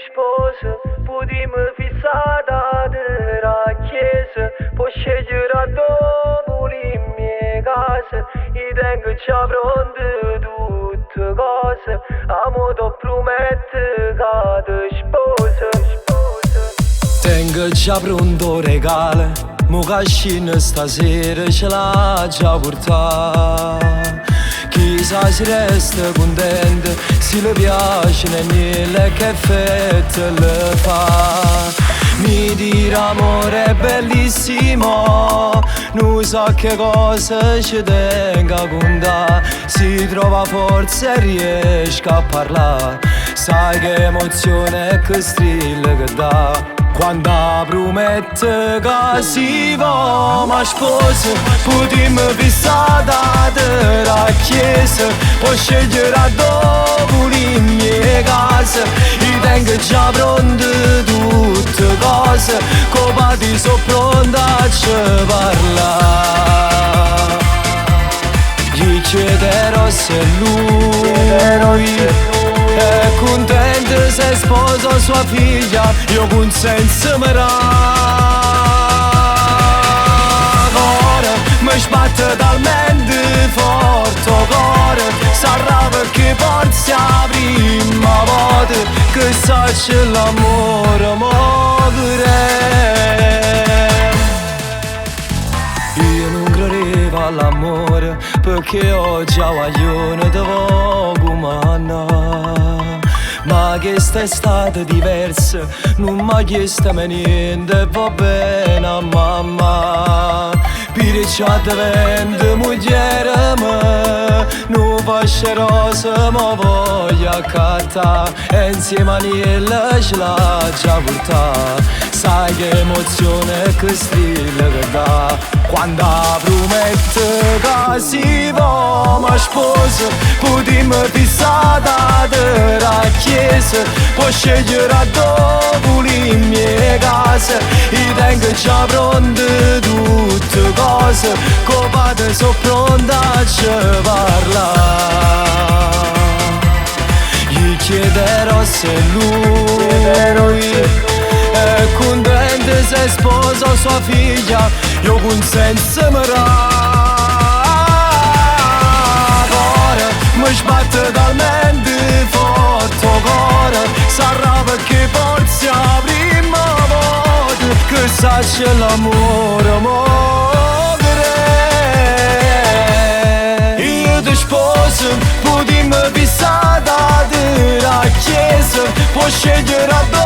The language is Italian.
sposa, putem fissata della chiesa, puoi scegliere a dove in mia casa, io tengo già pronte tutte cose, amo ti promette che ti sposa. Tengo già pronto regalo, mo cascina stasera ce l'ha già portato. Chissà se resta contenta, se le piace niente che effetto le fa. Mi dirà amore è bellissimo, non so che cosa ci tenga a contare. Si trova forza e riesce a parlare, sai che emozione è che strilla che dà. Quando promette che si va, ma sposa, potremmo fissare della chiesa, puoi scegliere a dove in mia casa, io tengo già pronte tutte cose, come ti sono pronta a ci parlare. Gli chiederò se lui è contento se sposa sua figlia, io consenso mi dà. Ora mi sbatte talmente forte cuore, sarà perché forse la prima volta che sa c'è l'amore muore. Io non credevo all'amore perché oggi a guaglione te voglio mangiare. Ma questa estate diversa non mi ha chiesto mai niente, va bene a mamma. Perciò diventa moglie mia, non faccio rosa ma voglio accattare, e insieme a Niella ce l'ha già portata. Sai che emozione che strilla che dà, quando promette che si va, ma sposa, potremmo fissare della chiesa, puoi scegliere a dove in mia casa, io tengo già pronte tutte cose, come te sono pronta a ci parlare. Gli chiederò se lui è contento se sposa sua figlia, io consenso mi dà. Ora mi sbatte talmente forte cuore, sarà perché forse la prima volta che sa c'è l'amore muore. Io ti sposo, potremmo fissare della chiesa, puoi scegliere a dove